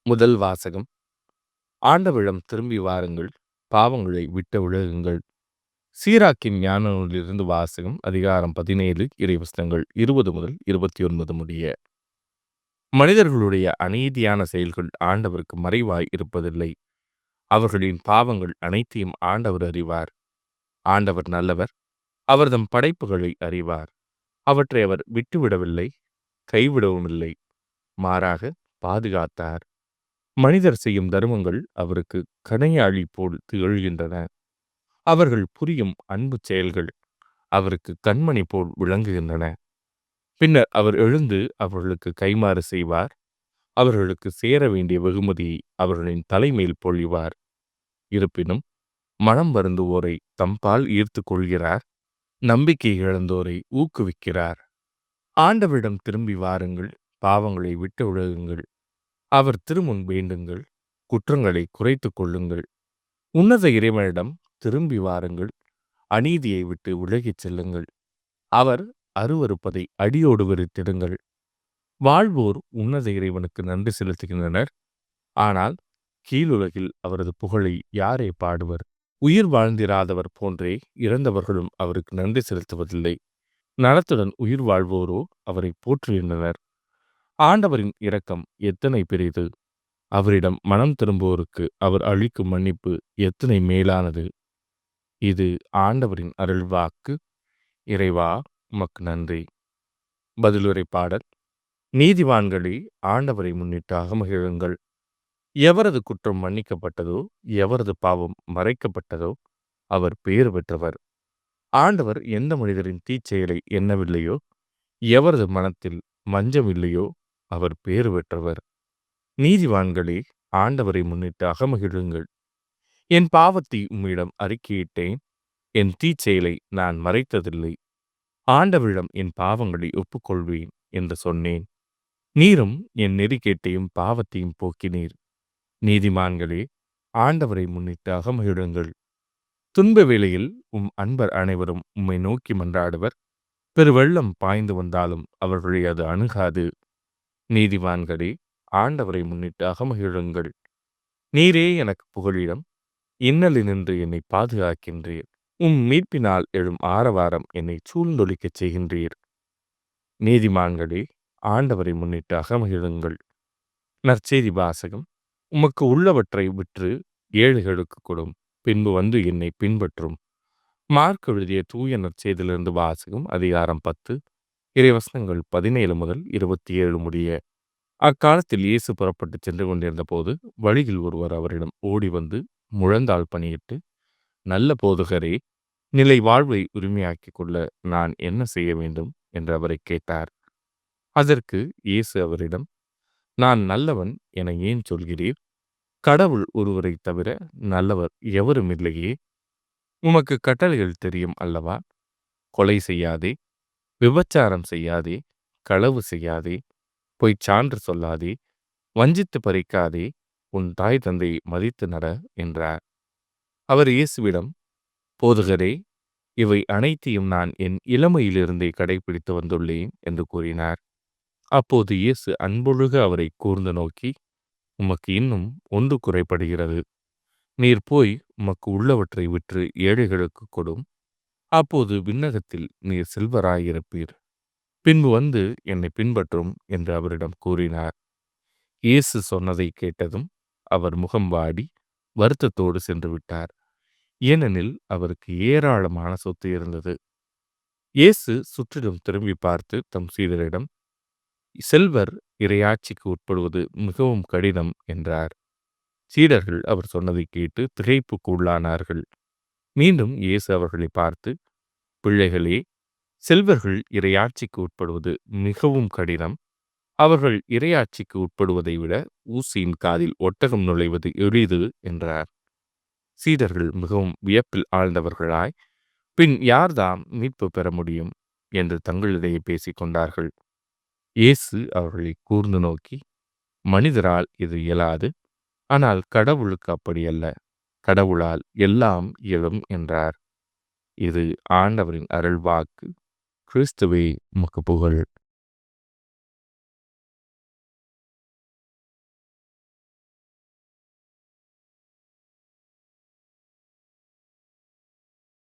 முதல் வாசகம். ஆண்டவரிடம் திரும்பி வாருங்கள், பாவங்களை விட்டு விலகுங்கள். சீராக்கின் ஞான நூலிலிருந்து வாசகம். அதிகாரம் 17, இறைவசனங்கள் 20 முதல் 29 முடிய. மனிதர்களுடைய அநீதியான செயல்கள் ஆண்டவருக்கு மறைவாய் இருப்பதில்லை. அவர்களின் பாவங்கள் அனைத்தையும் ஆண்டவர் அறிவார். ஆண்டவர் நல்லவர், அவர் தம் படைப்புகளை அறிவார். அவற்றை அவர் விட்டுவிடவில்லை, கைவிடவும் இல்லை, மாறாக பாதுகாத்தார். மனிதர் செய்யும் தர்மங்கள் அவருக்கு கணையாழி போல் திகழ்கின்றன. அவர்கள் புரியும் அன்பு செயல்கள் அவருக்கு கண்மணி போல் விளங்குகின்றன. பின்னர் அவர் எழுந்து அவர்களுக்கு கைமாறு செய்வார். அவர்களுக்கு சேர வேண்டிய வெகுமதியை அவர்களின் தலைமையில் பொழிவார். இருப்பினும் மனம் வருந்துவோரை தம்பால் ஈர்த்து கொள்கிறார். நம்பிக்கை இழந்தோரை ஊக்குவிக்கிறார். ஆண்டவரிடம் திரும்பி வாருங்கள், பாவங்களை விட்டு விலகுங்கள். அவர் திருமுன் வேண்டுங்கள், குற்றங்களை குறைத்து கொள்ளுங்கள். உன்னத இறைவனிடம் திரும்பி வாருங்கள், அநீதியை விட்டு விலகிச் செல்லுங்கள். அவர் அருவருப்பதை அடியோடு வெறுத்திடுங்கள். வாழ்வோர் உன்னத இறைவனுக்கு நன்றி செலுத்துகின்றனர். ஆனால் கீழுலகில் அவரது புகழை யாரே பாடுவர்? உயிர் வாழ்ந்திராதவர் போன்றே இறந்தவர்களும் அவருக்கு நன்றி செலுத்துவதில்லை. நலத்துடன் உயிர் வாழ்வோரோ அவரை போற்றுகின்றனர். ஆண்டவரின் இரக்கம் எத்தனை பெரிது! அவரிடம் மனம் திரும்புவோருக்கு அவர் அளிக்கும் மன்னிப்பு எத்தனை மேலானது! இது ஆண்டவரின் அருள்வாக்கு. இறைவா, உமக்கு நன்றி. பதிலுரை பாடல். நீதிவான்களே, ஆண்டவரை முன்னிட்டு அகமகிழுங்கள். எவரது குற்றம் மன்னிக்கப்பட்டதோ, எவரது பாவம் மறைக்கப்பட்டதோ, அவர் பேறு பெற்றவர். ஆண்டவர் எந்த மனிதரின் தீச்செயலை எண்ணவில்லையோ, எவரது மனத்தில் மஞ்சம் இல்லையோ, அவர் பேறு பெற்றவர். நீதிவான்களே, ஆண்டவரை முன்னிட்டு அகமகிழுங்கள். என் பாவத்தை உம்மிடம் அறிக்கையிட்டேன், என் தீச்செயலை நான் மறைத்ததில்லை. ஆண்டவரிடம் என் பாவங்களை ஒப்புக்கொள்வேன் என்று சொன்னேன். நீரும் என் நெறிகேட்டையும் பாவத்தையும் போக்கினீர். நீதிமான்களே, ஆண்டவரை முன்னிட்டு அகமகிழுங்கள். துன்ப வேளையில் உம் அன்பர் அனைவரும் உம்மை நோக்கி மன்றாடுவர். பெருவெள்ளம் பாய்ந்து வந்தாலும் அவர்களை அது அணுகாது. நீதிவான்களே, ஆண்டவரை முன்னிட்டு அகமகிழுங்கள். நீரே எனக்கு புகழிடம், இன்னலினின்று என்னை பாதுகாக்கின்றீர். உம் மீட்பினால் எழும் ஆரவாரம் என்னை சூழ்ந்தொழிக்கச் செய்கின்றீர். நீதிமான்களே, ஆண்டவரை முன்னிட்டு அகமகிழுங்கள். நற்செய்தி வாசகம். உமக்கு உள்ளவற்றை விற்று ஏழைகளுக்கு கொடும், பின்பு வந்து என்னை பின்பற்றும். மார்க் எழுதிய தூய நற்செய்தியிலிருந்து வாசகம். அதிகாரம் 10, இறைவசனங்கள் 17 முதல் 27 முடிய. அக்காலத்தில் இயேசு புறப்பட்டு சென்று கொண்டிருந்த போது வழியில் ஒருவர் அவரிடம் ஓடி வந்து முழந்தாள் பணியிட்டு, நல்ல போதகரே, நிலை வாழ்வை உரிமையாக்கிக் கொள்ள நான் என்ன செய்ய வேண்டும் என்று அவரை கேட்டார். அதற்கு இயேசு அவரிடம், நான் நல்லவன் என ஏன் சொல்கிறீர்? கடவுள் ஒருவரை தவிர நல்லவர் எவரும் இல்லையே. உமக்கு கட்டளைகள் தெரியும் அல்லவா? கொலை செய்யாதே, விபச்சாரம் செய்யாதே, களவு செய்யாதே, பொய்ச் சான்று சொல்லாதே, வஞ்சித்து பறிக்காதே, உன் தாய் தந்தையை மதித்து நட என்றார். அவர் இயேசுவிடம், போதகரே, இவை அனைத்தையும் நான் என் இளமையிலிருந்தே கடைபிடித்து வந்துள்ளேன் என்று கூறினார். அப்போது இயேசு அன்பொழுக அவரை கூர்ந்து நோக்கி, உமக்கு இன்னும் ஒன்று குறைபடுகிறது. நீர் போய் உமக்கு உள்ளவற்றை விற்று ஏழைகளுக்கு கொடும். அப்போது விண்ணகத்தில் நீர் செல்வராயிருப்பீர். பின்பு வந்து என்னை பின்பற்றும் என்று அவரிடம் கூறினார். இயேசு சொன்னதை கேட்டதும் அவர் முகம் வாடி வருத்தத்தோடு சென்று விட்டார். ஏனெனில் அவருக்கு ஏராளமான சொத்து இருந்தது. இயேசு சுற்றிலும் திரும்பி பார்த்து தம் சீடரிடம், செல்வர் இறையாட்சிக்கு உட்படுவது மிகவும் கடினம் என்றார். சீடர்கள் அவர் சொன்னதை கேட்டு திகைப்புக்கு உள்ளானார்கள். மீண்டும் இயேசு அவர்களை பார்த்து, பிள்ளைகளே, செல்வர்கள் இறையாட்சிக்கு உட்படுவது மிகவும் கடினம். அவர்கள் இறையாட்சிக்கு உட்படுவதை விட ஊசியின் காதில் ஒட்டகம் நுழைவது எளிது என்றார். சீடர்கள் மிகவும் வியப்பில் ஆழ்ந்தவர்களாய், பின் யார்தாம் மீட்பு பெற முடியும் என்று தங்களிடையே பேசிக் கொண்டார்கள். இயேசு அவர்களை கூர்ந்து நோக்கி, மனிதரால் இது இயலாது, ஆனால் கடவுளுக்கு அப்படியல்ல. கடவுளால் எல்லாம் இயலும் என்றார். இது ஆண்டவரின் அருள்வாக்கு. கிறிஸ்துவே, உமக்கு புகழ்.